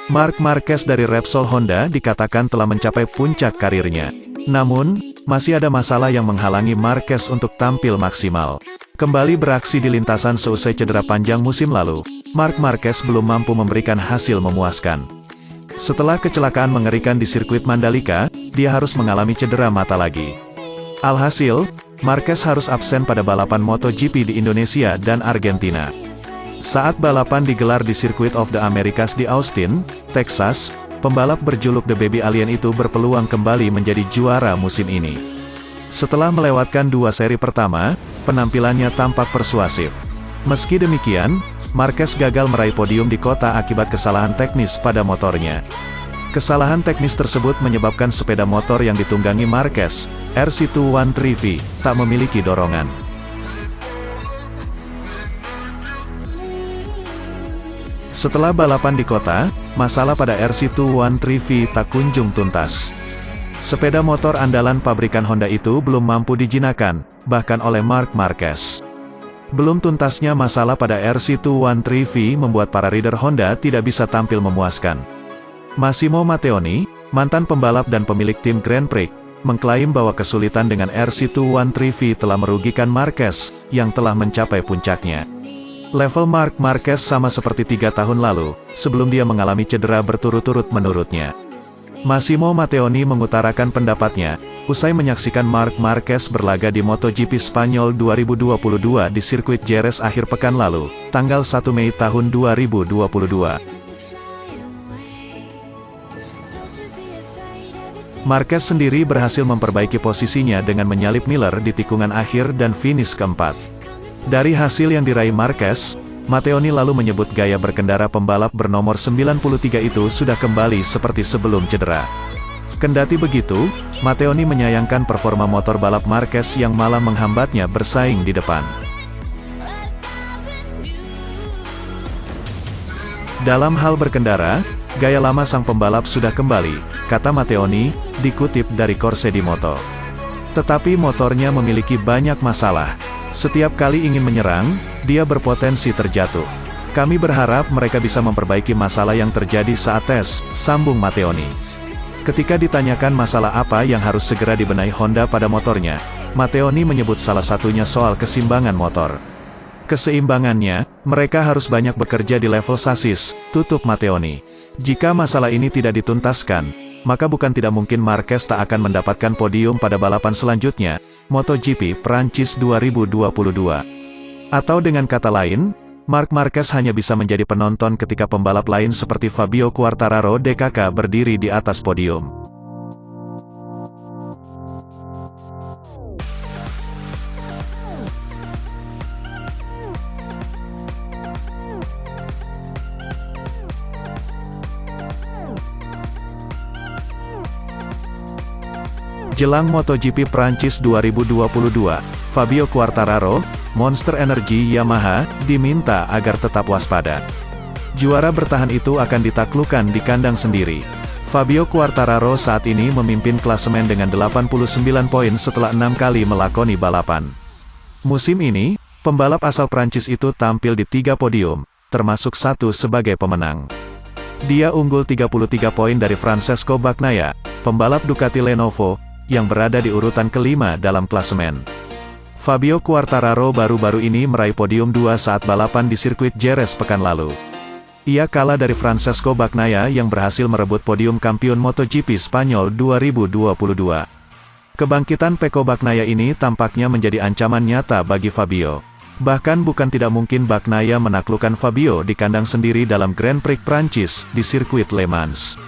Marc Marquez dari Repsol Honda dikatakan telah mencapai puncak karirnya. Namun, masih ada masalah yang menghalangi Marquez untuk tampil maksimal. Kembali beraksi di lintasan seusai cedera panjang musim lalu, Marc Marquez belum mampu memberikan hasil memuaskan. Setelah kecelakaan mengerikan di sirkuit Mandalika, dia harus mengalami cedera mata lagi. Alhasil, Marquez harus absen pada balapan MotoGP di Indonesia dan Argentina. Saat balapan digelar di Circuit of the Americas di Austin, Texas, pembalap berjuluk The Baby Alien itu berpeluang kembali menjadi juara musim ini. Setelah melewatkan dua seri pertama, penampilannya tampak persuasif. Meski demikian, Marquez gagal meraih podium di kota akibat kesalahan teknis pada motornya. Kesalahan teknis tersebut menyebabkan sepeda motor yang ditunggangi Marquez, RC213V, tak memiliki dorongan. Setelah balapan di kota, masalah pada RC213V tak kunjung tuntas. Sepeda motor andalan pabrikan Honda itu belum mampu dijinakkan, bahkan oleh Marc Marquez. Belum tuntasnya masalah pada RC213V membuat para rider Honda tidak bisa tampil memuaskan. Massimo Matteoni, mantan pembalap dan pemilik tim Grand Prix, mengklaim bahwa kesulitan dengan RC213V telah merugikan Marquez, yang telah mencapai puncaknya. Level Marc Marquez sama seperti 3 tahun lalu, sebelum dia mengalami cedera berturut-turut menurutnya. Massimo Matteoni mengutarakan pendapatnya, usai menyaksikan Marc Marquez berlaga di MotoGP Spanyol 2022 di sirkuit Jerez akhir pekan lalu, tanggal 1 Mei tahun 2022. Marquez sendiri berhasil memperbaiki posisinya dengan menyalip Miller di tikungan akhir dan finish keempat. Dari hasil yang diraih Marquez, Matteoni lalu menyebut gaya berkendara pembalap bernomor 93 itu sudah kembali seperti sebelum cedera. Kendati begitu, Matteoni menyayangkan performa motor balap Marquez yang malah menghambatnya bersaing di depan. Dalam hal berkendara, gaya lama sang pembalap sudah kembali, kata Matteoni, dikutip dari Corse di Moto. Tetapi motornya memiliki banyak masalah. Setiap kali ingin menyerang, dia berpotensi terjatuh. Kami berharap mereka bisa memperbaiki masalah yang terjadi saat tes, sambung Matteoni. Ketika ditanyakan masalah apa yang harus segera dibenahi Honda pada motornya, Matteoni menyebut salah satunya soal keseimbangan motor. Keseimbangannya, mereka harus banyak bekerja di level sasis, tutup Matteoni. Jika masalah ini tidak dituntaskan, maka bukan tidak mungkin Marquez tak akan mendapatkan podium pada balapan selanjutnya, MotoGP Prancis 2022. Atau dengan kata lain, Marc Marquez hanya bisa menjadi penonton ketika pembalap lain seperti Fabio Quartararo DKK berdiri di atas podium. Jelang MotoGP Prancis 2022, Fabio Quartararo, Monster Energy Yamaha, diminta agar tetap waspada. Juara bertahan itu akan ditaklukkan di kandang sendiri. Fabio Quartararo saat ini memimpin klasemen dengan 89 poin setelah 6 kali melakoni balapan. Musim ini, pembalap asal Prancis itu tampil di 3 podium, termasuk 1 sebagai pemenang. Dia unggul 33 poin dari Francesco Bagnaia, pembalap Ducati Lenovo, yang berada di urutan kelima dalam klasemen. Fabio Quartararo baru-baru ini meraih podium 2 saat balapan di sirkuit Jerez pekan lalu. Ia kalah dari Francesco Bagnaia yang berhasil merebut podium kampiun MotoGP Spanyol 2022. Kebangkitan Pecco Bagnaia ini tampaknya menjadi ancaman nyata bagi Fabio. Bahkan bukan tidak mungkin Bagnaia menaklukkan Fabio di kandang sendiri dalam Grand Prix Prancis di sirkuit Le Mans.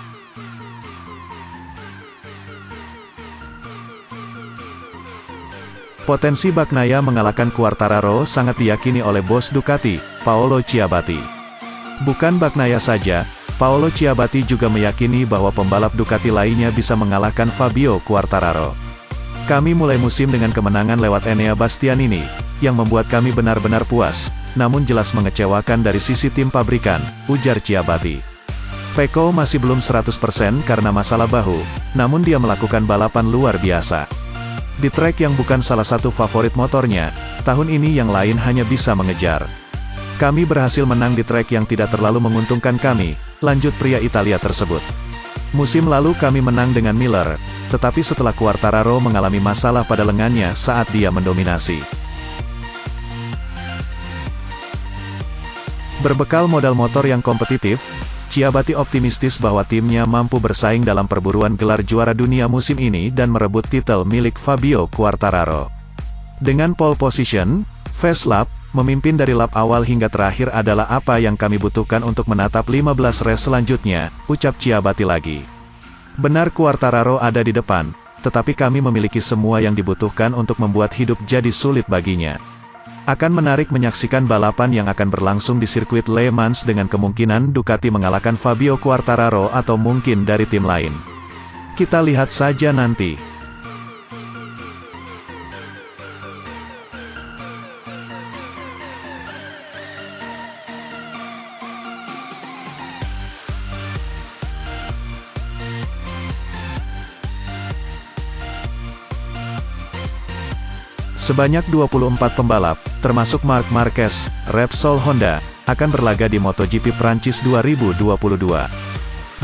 Potensi Bagnaia mengalahkan Quartararo sangat diyakini oleh bos Ducati, Paolo Ciabatti. Bukan Bagnaia saja, Paolo Ciabatti juga meyakini bahwa pembalap Ducati lainnya bisa mengalahkan Fabio Quartararo. Kami mulai musim dengan kemenangan lewat Enea Bastianini, yang membuat kami benar-benar puas, namun jelas mengecewakan dari sisi tim pabrikan, ujar Ciabatti. Pecco masih belum 100% karena masalah bahu, namun dia melakukan balapan luar biasa. Di trek yang bukan salah satu favorit motornya, tahun ini yang lain hanya bisa mengejar. Kami berhasil menang di trek yang tidak terlalu menguntungkan kami, lanjut pria Italia tersebut. Musim lalu kami menang dengan Miller, tetapi setelah Quartararo mengalami masalah pada lengannya saat dia mendominasi. Berbekal modal motor yang kompetitif, Ciabatti optimistis bahwa timnya mampu bersaing dalam perburuan gelar juara dunia musim ini dan merebut titel milik Fabio Quartararo. Dengan pole position, fast lap, memimpin dari lap awal hingga terakhir adalah apa yang kami butuhkan untuk menatap 15 race selanjutnya, ucap Ciabatti lagi. Benar Quartararo ada di depan, tetapi kami memiliki semua yang dibutuhkan untuk membuat hidup jadi sulit baginya. Akan menarik menyaksikan balapan yang akan berlangsung di sirkuit Le Mans dengan kemungkinan Ducati mengalahkan Fabio Quartararo atau mungkin dari tim lain. Kita lihat saja nanti. Sebanyak 24 pembalap, termasuk Marc Marquez, Repsol Honda, akan berlaga di MotoGP Prancis 2022.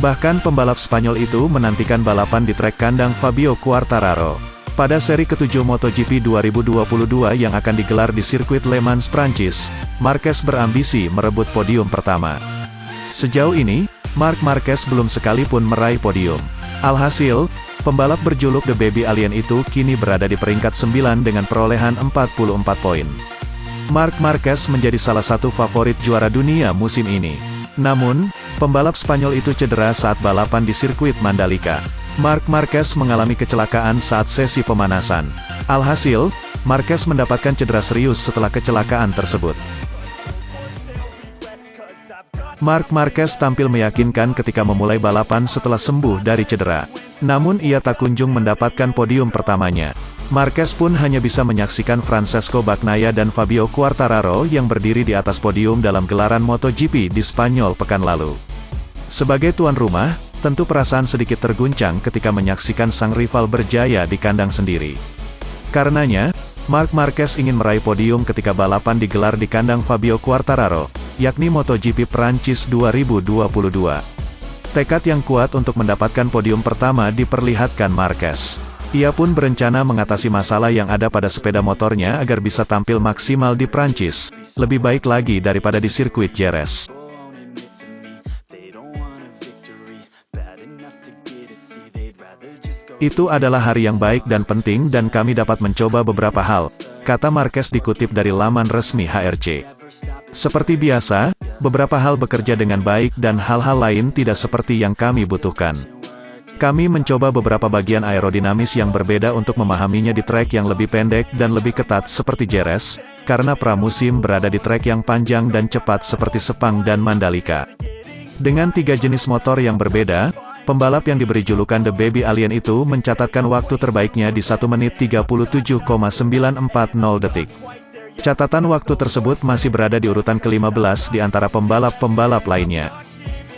Bahkan pembalap Spanyol itu menantikan balapan di trek kandang Fabio Quartararo. Pada seri ke-7 MotoGP 2022 yang akan digelar di sirkuit Le Mans Prancis, Marquez berambisi merebut podium pertama. Sejauh ini, Marc Marquez belum sekalipun meraih podium. Alhasil, pembalap berjuluk The Baby Alien itu kini berada di peringkat 9 dengan perolehan 44 poin. Marc Marquez menjadi salah satu favorit juara dunia musim ini. Namun, pembalap Spanyol itu cedera saat balapan di sirkuit Mandalika. Marc Marquez mengalami kecelakaan saat sesi pemanasan. Alhasil, Marquez mendapatkan cedera serius setelah kecelakaan tersebut. Marc Marquez tampil meyakinkan ketika memulai balapan setelah sembuh dari cedera. Namun ia tak kunjung mendapatkan podium pertamanya. Marquez pun hanya bisa menyaksikan Francesco Bagnaia dan Fabio Quartararo yang berdiri di atas podium dalam gelaran MotoGP di Spanyol pekan lalu. Sebagai tuan rumah, tentu perasaan sedikit terguncang ketika menyaksikan sang rival berjaya di kandang sendiri. Karenanya, Marc Marquez ingin meraih podium ketika balapan digelar di kandang Fabio Quartararo, yakni MotoGP Prancis 2022. Tekad yang kuat untuk mendapatkan podium pertama diperlihatkan Marquez. Ia pun berencana mengatasi masalah yang ada pada sepeda motornya agar bisa tampil maksimal di Prancis, lebih baik lagi daripada di sirkuit Jerez. Itu adalah hari yang baik dan penting dan kami dapat mencoba beberapa hal, kata Marquez dikutip dari laman resmi HRC. Seperti biasa, beberapa hal bekerja dengan baik dan hal-hal lain tidak seperti yang kami butuhkan. Kami mencoba beberapa bagian aerodinamis yang berbeda untuk memahaminya di trek yang lebih pendek dan lebih ketat seperti Jerez, karena pramusim berada di trek yang panjang dan cepat seperti Sepang dan Mandalika. Dengan 3 jenis motor yang berbeda, pembalap yang diberi julukan The Baby Alien itu mencatatkan waktu terbaiknya di 1 menit 37,940 detik. Catatan waktu tersebut masih berada di urutan ke-15 di antara pembalap-pembalap lainnya.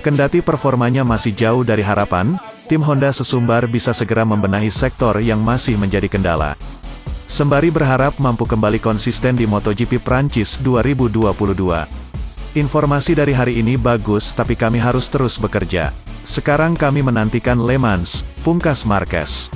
Kendati performanya masih jauh dari harapan, tim Honda sesumbar bisa segera membenahi sektor yang masih menjadi kendala. Sembari berharap mampu kembali konsisten di MotoGP Prancis 2022. Informasi dari hari ini bagus tapi kami harus terus bekerja. Sekarang kami menantikan Le Mans, pungkas Marquez.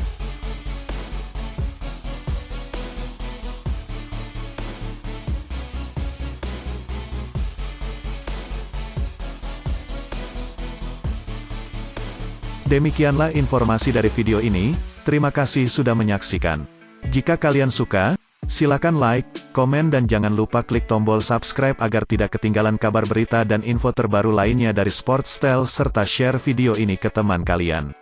Demikianlah informasi dari video ini, terima kasih sudah menyaksikan. Jika kalian suka, silakan like, komen dan jangan lupa klik tombol subscribe agar tidak ketinggalan kabar berita dan info terbaru lainnya dari Sports Style serta share video ini ke teman kalian.